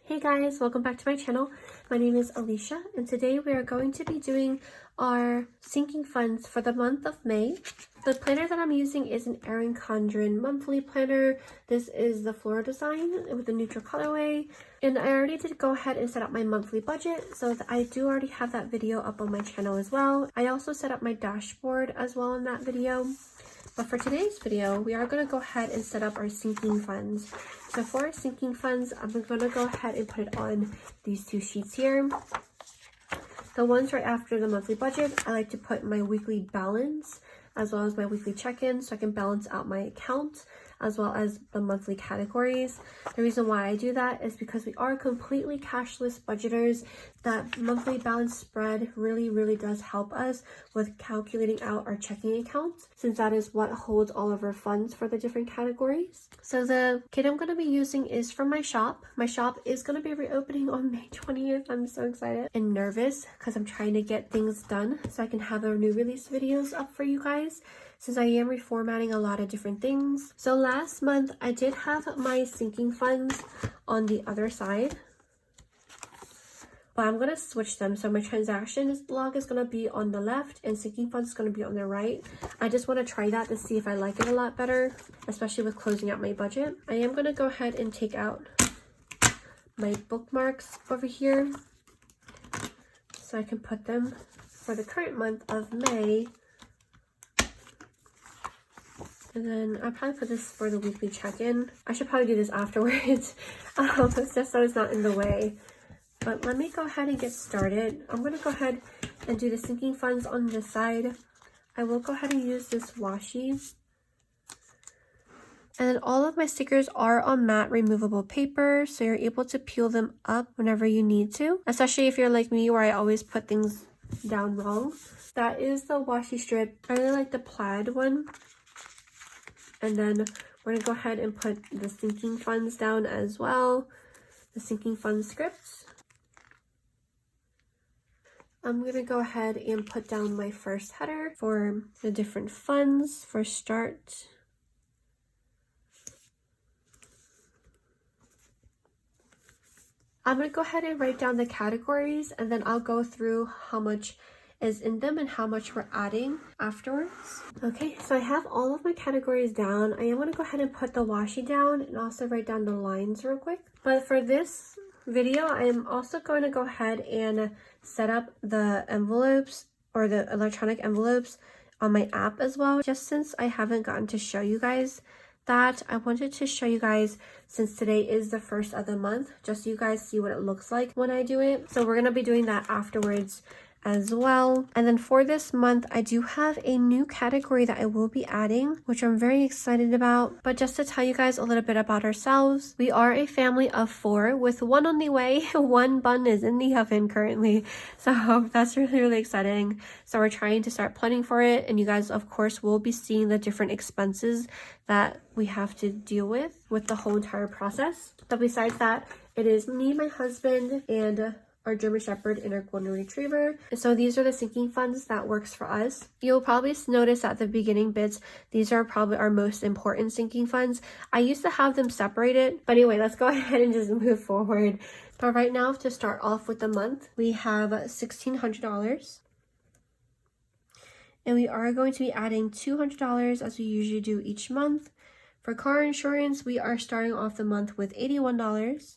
Hey guys, welcome back to my channel. My name is Alicia and today we are going to be doing our sinking funds for the month of May. The planner that I'm using is an Erin Condren Monthly planner. This is the floral design with the neutral colorway, and I already did go ahead and set up my monthly budget, so I do already have that video up on my channel as well. I also set up my dashboard as well in that video. But for today's video, we are going to go ahead and set up our sinking funds. So for our sinking funds, I'm going to go ahead and put it on these two sheets here. The ones right after the monthly budget, I like to put my weekly balance as well as my weekly check-in so I can balance out my account as well as the monthly categories. The reason why I do that is because we are completely cashless budgeters. That monthly balance spread really does help us with calculating out our checking accounts, since that is what holds all of our funds for the different categories. So the kit I'm going to be using is from my shop. My shop is going to be reopening on May 20th. I'm so excited and nervous because I'm trying to get things done so I can have our new release videos up for you guys, since I am reformatting a lot of different things. So last month I did have my sinking funds on the other side, but I'm going to switch them. So my transactions log is going to be on the left and sinking funds is going to be on the right. I just want to try that to see if I like it a lot better, especially with closing out my budget. I am going to go ahead and take out my bookmarks over here so I can put them for the current month of May. And then I'll probably put this for the weekly check-in. I should probably do this afterwards, just so it's not in the way. But let me go ahead and get started. I'm going to go ahead and do the sinking funds on this side. I will go ahead and use this washi. And then all of my stickers are on matte removable paper, so you're able to peel them up whenever you need to, especially if you're like me where I always put things down wrong. That is the washi strip. I really like the plaid one. And then we're going to go ahead and put the sinking funds down as well. The sinking funds scripts. I'm going to go ahead and put down my first header for the different funds for start. I'm going to go ahead and write down the categories, and then I'll go through how much is in them and how much we're adding afterwards. Okay, so I have all of my categories down. I am going to go ahead and put the washi down and also write down the lines real quick. But for this video, I am also going to go ahead and set up the envelopes or the electronic envelopes on my app as well. Just since I haven't gotten to show you guys that, I wanted to show you guys since today is the first of the month, just so you guys see what it looks like when I do it. So we're going to be doing that afterwards as well. And then for this month, I do have a new category that I will be adding, which I'm very excited about. But just to tell you guys a little bit about ourselves, we are a family of 4 with one on the way. One bun is in the oven currently, so that's really exciting. So we're trying to start planning for it, and you guys of course will be seeing the different expenses that we have to deal with the whole entire process. But besides that, it is me, my husband, and our German Shepherd and our Golden Retriever. And so these are the sinking funds that works for us. You'll probably notice at the beginning bits, these are probably our most important sinking funds. I used to have them separated, but anyway, let's go ahead and just move forward. But right now, to start off with the month, we have $1,600. And we are going to be adding $200 as we usually do each month. For car insurance, we are starting off the month with $81.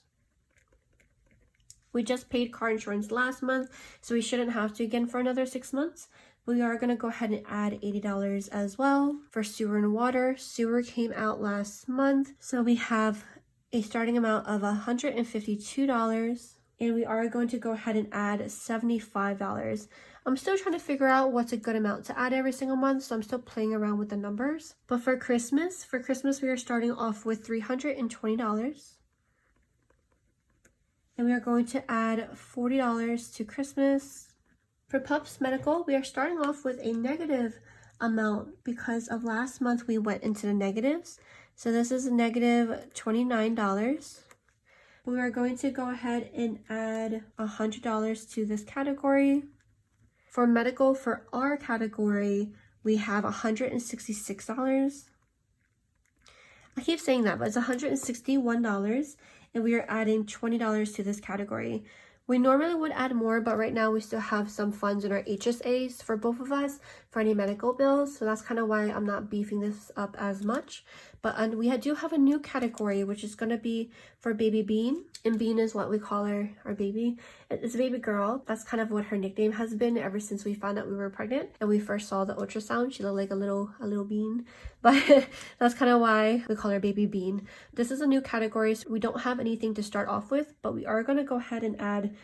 We just paid car insurance last month, so we shouldn't have to again for another 6 months. We are going to go ahead and add $80 as well. For sewer and water, sewer came out last month, so we have a starting amount of $152, and we are going to go ahead and add $75. I'm still trying to figure out what's a good amount to add every single month, so I'm still playing around with the numbers. But for Christmas we are starting off with $320. And we are going to add $40 to Christmas. For Pups Medical, we are starting off with a negative amount because of last month we went into the negatives. So this is a negative $29. We are going to go ahead and add $100 to this category. For medical, for our category, we have $166. I keep saying that, but it's $161. and we are adding $20 to this category. We normally would add more, but right now we still have some funds in our HSAs for both of us for any medical bills. So that's kind of why I'm not beefing this up as much. But we do have a new category, which is going to be for baby Bean. And Bean is what we call our baby. It's a baby girl. That's kind of what her nickname has been ever since we found out we were pregnant. And we first saw the ultrasound. She looked like a little bean. But that's kind of why we call her baby Bean. This is a new category, so we don't have anything to start off with, but we are going to go ahead and add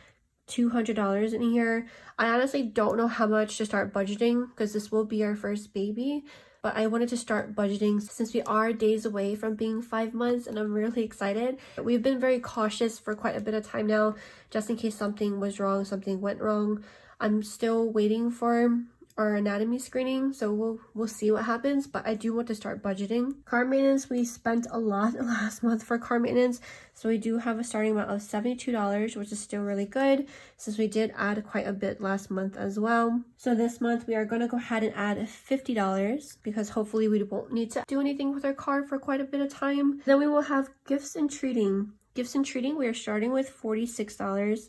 $200 in here. I honestly don't know how much to start budgeting because this will be our first baby, but I wanted to start budgeting since we are days away from being 5 months, and I'm really excited. We've been very cautious for quite a bit of time now, just in case something was wrong, something went wrong. I'm still waiting for our anatomy screening, so we'll see what happens, but I do want to start budgeting. Car maintenance, we spent a lot last month for car maintenance, so we do have a starting amount of $72, which is still really good since we did add quite a bit last month as well. So this month we are going to go ahead and add $50 because hopefully we won't need to do anything with our car for quite a bit of time. Then we will have gifts and treating. Gifts and treating, we are starting with $46.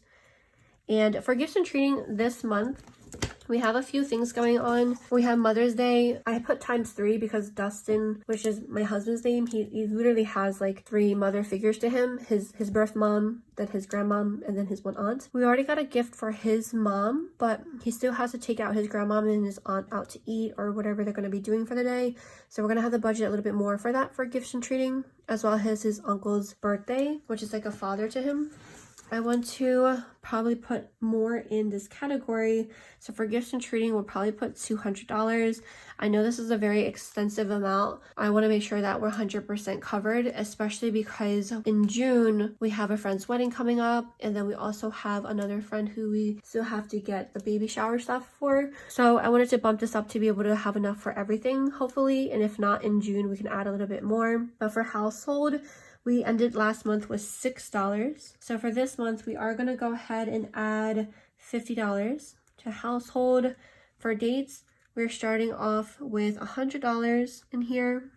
And for gifts and treating this month, we have a few things going on. We have Mother's Day. I put ×3 because Dustin, which is my husband's name, he literally has like 3 mother figures to him. His birth mom, then his grandmom, and then his one aunt. We already got a gift for his mom, but he still has to take out his grandmom and his aunt out to eat or whatever they're going to be doing for the day. So we're going to have to budget a little bit more for that for gifts and treating, as well as his uncle's birthday, which is like a father to him. I want to probably put more in this category. So for gifts and treating, we'll probably put $200. I know this is a very extensive amount. I want to make sure that we're 100% covered, especially because in June, we have a friend's wedding coming up. And then we also have another friend who we still have to get the baby shower stuff for. So I wanted to bump this up to be able to have enough for everything, hopefully. And if not, in June, we can add a little bit more. But for household, we ended last month with $6. So for this month, we are going to go ahead and add $50 to household. For dates, we're starting off with $100 in here.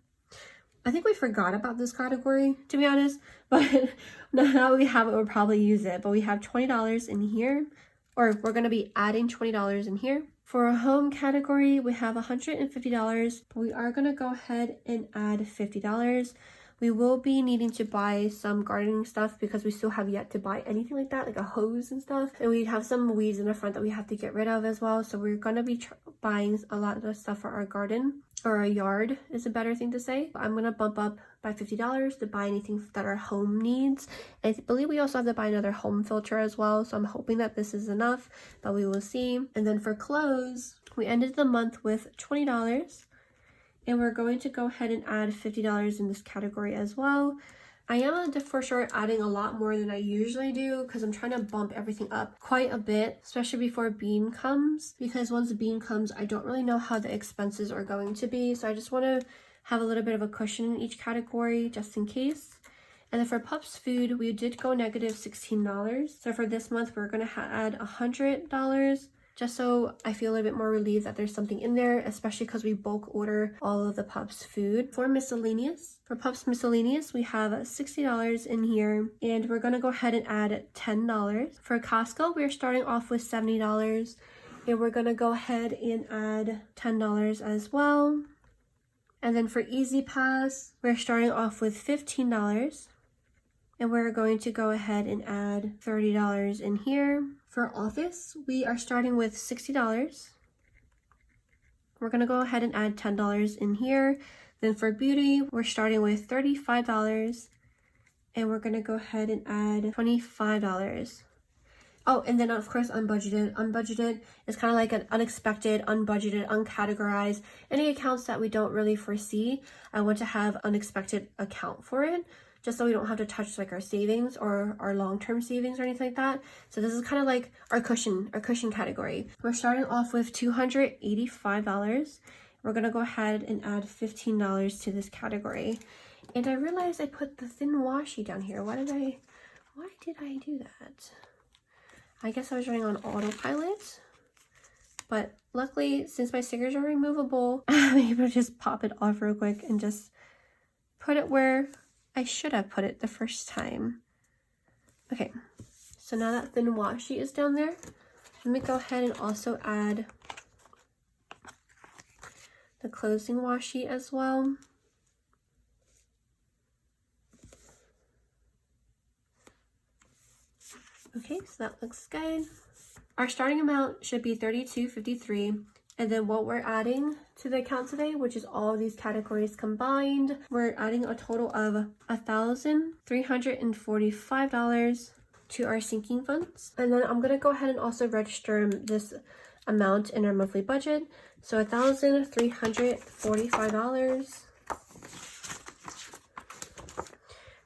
I think we forgot about this category, to be honest, but now we have it, we'll probably use it. But we have $20 in here, or we're going to be adding $20 in here. For a home category, we have $150, but we are going to go ahead and add $50. We will be needing to buy some gardening stuff because we still have yet to buy anything like that, like a hose and stuff. And we have some weeds in the front that we have to get rid of as well. So we're going to be buying a lot of stuff for our garden, or our yard is a better thing to say. I'm going to bump up by $50 to buy anything that our home needs. And I believe we also have to buy another home filter as well. So I'm hoping that this is enough, but we will see. And then for clothes, we ended the month with $20. And we're going to go ahead and add $50 in this category as well. I am for sure adding a lot more than I usually do because I'm trying to bump everything up quite a bit, especially before Bean comes. Because once Bean comes, I don't really know how the expenses are going to be. So I just want to have a little bit of a cushion in each category just in case. And then for Pups food, we did go negative $16. So for this month, we're going to add $100. Just so I feel a little bit more relieved that there's something in there, especially because we bulk order all of the Pups food. For Pups miscellaneous, we have $60 in here, and we're going to go ahead and add $10. For Costco, we're starting off with $70, and we're going to go ahead and add $10 as well. And then for Easy Pass, we're starting off with $15, and we're going to go ahead and add $30 in here. For Office, we are starting with $60. We're going to go ahead and add $10 in here. Then for Beauty, we're starting with $35. And we're going to go ahead and add $25. Oh, and then of course unbudgeted. Unbudgeted is kind of like an unexpected, unbudgeted, uncategorized. Any accounts that we don't really foresee, I want to have unexpected account for it, just so we don't have to touch like our savings or our long-term savings or anything like that. So this is kind of like our cushion category. We're starting off with $285. We're gonna go ahead and add $15 to this category. And I realized I put the thin washi down here. Why did I do that? I guess I was running on autopilot. But luckily, since my stickers are removable, I'm able to just pop it off real quick and just put it where I should have put it the first time. Okay, so now that thin washi is down there, let me go ahead and also add the closing washi as well. Okay, so that looks good. Our starting amount should be $32.53, and then what we're adding to the account today, which is all of these categories combined, we're adding a total of $1,345 to our sinking funds. And then I'm gonna go ahead and also register this amount in our monthly budget. So $1,345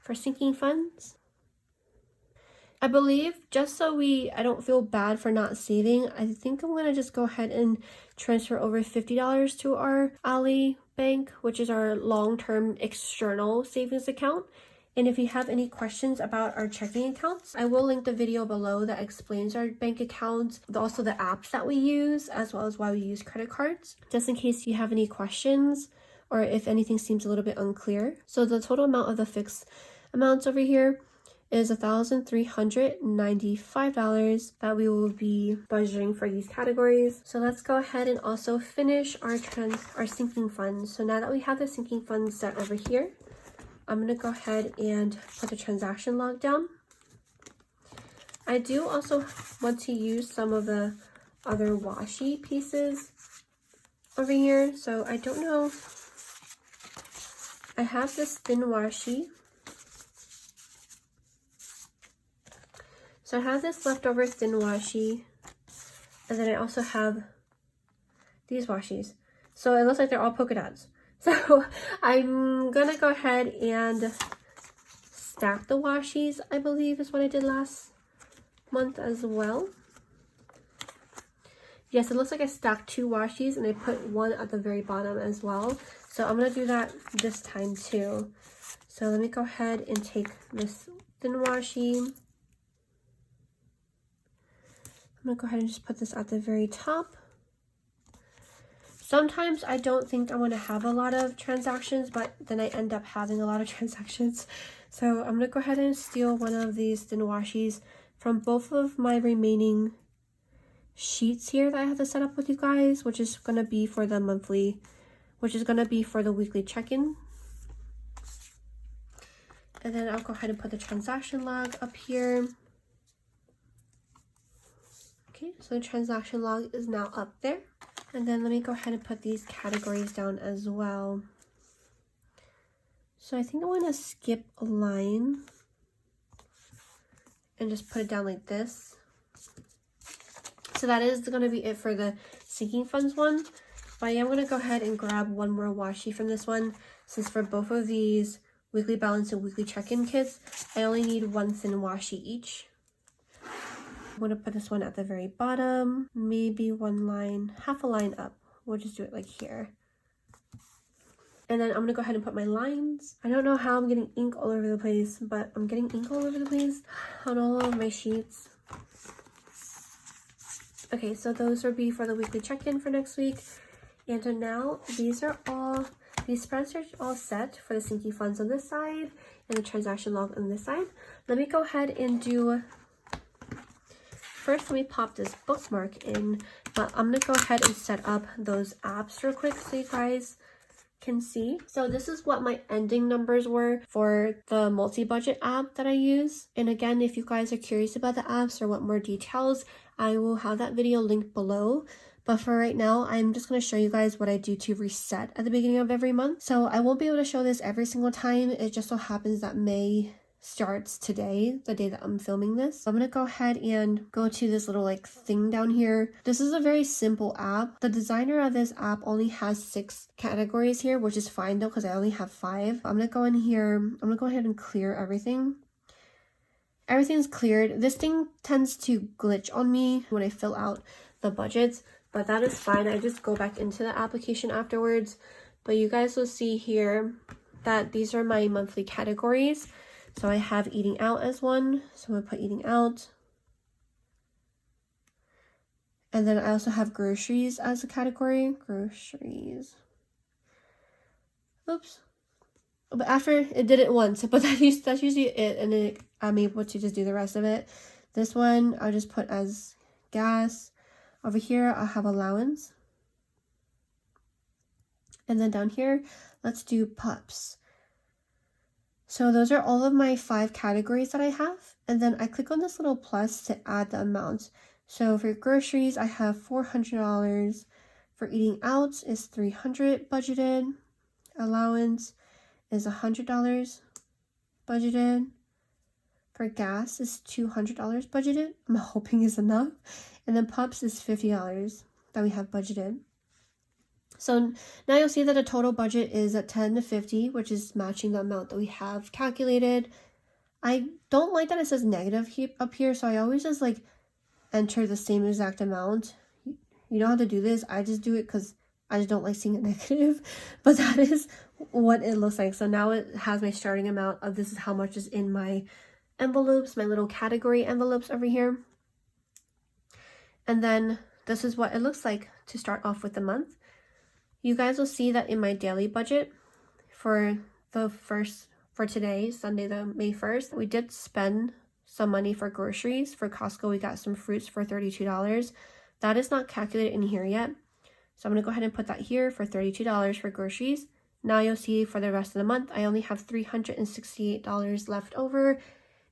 for sinking funds. I believe, just so I don't feel bad for not saving, I think I'm gonna just go ahead and transfer over $50 to our Ally Bank, which is our long-term external savings account. And if you have any questions about our checking accounts, I will link the video below that explains our bank accounts, also the apps that we use, as well as why we use credit cards, just in case you have any questions or if anything seems a little bit unclear. So the total amount of the fixed amounts over here is $1,395 that we will be budgeting for these categories. So let's go ahead and also finish our sinking funds. So now that we have the sinking funds set over here, I'm gonna go ahead and put the transaction log down. I do also want to use some of the other washi pieces over here. So I don't know, I have this thin washi. So I have this leftover thin washi, and then I also have these washis. So it looks like they're all polka dots. So I'm gonna go ahead and stack the washis, I believe is what I did last month as well. Yes, it looks like I stacked 2 washis and I put one at the very bottom as well. So I'm gonna do that this time too. So let me go ahead and take this thin washi. I'm gonna go ahead and just put this at the very top. Sometimes I don't think I want to have a lot of transactions, but then I end up having a lot of transactions. So I'm gonna go ahead and steal one of these thin washis from both of my remaining sheets here that I have to set up with you guys, which is gonna be for the monthly, which is gonna be for the weekly check-in. And then I'll go ahead and put the transaction log up here. Okay, so the transaction log is now up there. And then let me go ahead and put these categories down as well. So I think I want to skip a line and just put it down like this. So that is going to be it for the sinking funds one. But I am going to go ahead and grab one more washi from this one, since for both of these weekly balance and weekly check-in kits, I only need one thin washi each. I'm going to put this one at the very bottom, maybe one line, half a line up. We'll just do it like here. And then I'm going to go ahead and put my lines. I don't know how I'm getting ink all over the place, but I'm getting ink all over the place on all of my sheets. Okay, so those will be for the weekly check-in for next week. And so now these spreads are all set for the sinking funds on this side and the transaction log on this side. Let me go ahead and do... First, let me pop this bookmark in, but I'm gonna go ahead and set up those apps real quick so you guys can see. So this is what my ending numbers were for the multi-budget app that I use. And again, if you guys are curious about the apps or want more details, I will have that video linked below. But for right now, I'm just going to show you guys what I do to reset at the beginning of every month. So I won't be able to show this every single time. It just so happens that May starts today, the day that I'm filming this. So I'm gonna go ahead and go to this little like thing down here. This is a very simple app. The designer of this app only has 6 categories here, which is fine though, because I only have 5. I'm gonna go in here, I'm gonna go ahead and clear everything. Everything's cleared. This thing tends to glitch on me when I fill out the budgets, but that is fine. I just go back into the application afterwards. But you guys will see here that these are my monthly categories. So I have eating out as one, so I'm gonna put eating out. And then I also have groceries as a category. Groceries. Oops. but after it did it once, but that's usually it, and then I'm able to just do the rest of it. This one I'll just put as gas. Over here I'll have allowance, and then down here let's do pups. So those are all of my 5 categories that I have, and then I click on this little plus to add the amounts. So for groceries I have $400, for eating out is $300 budgeted, allowance is $100 budgeted, for gas is $200 budgeted, I'm hoping is enough, and then pups is $50 that we have budgeted. So now you'll see that the total budget is at 10 to 50, which is matching the amount that we have calculated. I don't like that it says negative up here, so I always just like enter the same exact amount. You don't have to do this. I just do it because I just don't like seeing it negative, but that is what it looks like. So now it has my starting amount of this is how much is in my envelopes, my little category envelopes over here. And then this is what it looks like to start off with the month. You guys will see that in my daily budget for today, Sunday, the May 1st, we did spend some money for groceries. For Costco, we got some fruits for $32. That is not calculated in here yet. So I'm going to go ahead and put that here for $32 for groceries. Now you'll see for the rest of the month, I only have $368 left over.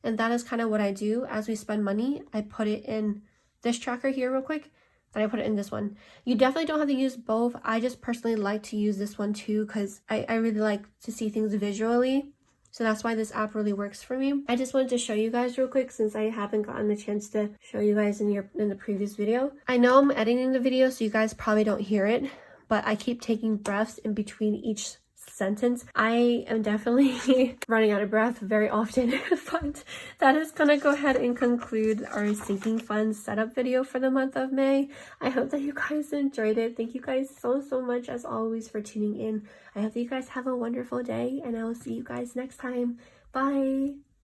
And that is kind of what I do as we spend money. I put it in this tracker here real quick. Then I put it in this one. You definitely don't have to use both. I just personally like to use this one too because I really like to see things visually. So that's why this app really works for me. I just wanted to show you guys real quick since I haven't gotten the chance to show you guys in the previous video. I know I'm editing the video so you guys probably don't hear it, but I keep taking breaths in between each sentence. I am definitely running out of breath very often, but that is gonna go ahead and conclude our sinking funds setup video for the month of May. I hope that you guys enjoyed it. Thank you guys so much as always for tuning in. I hope that you guys have a wonderful day, and I will see you guys next time. Bye.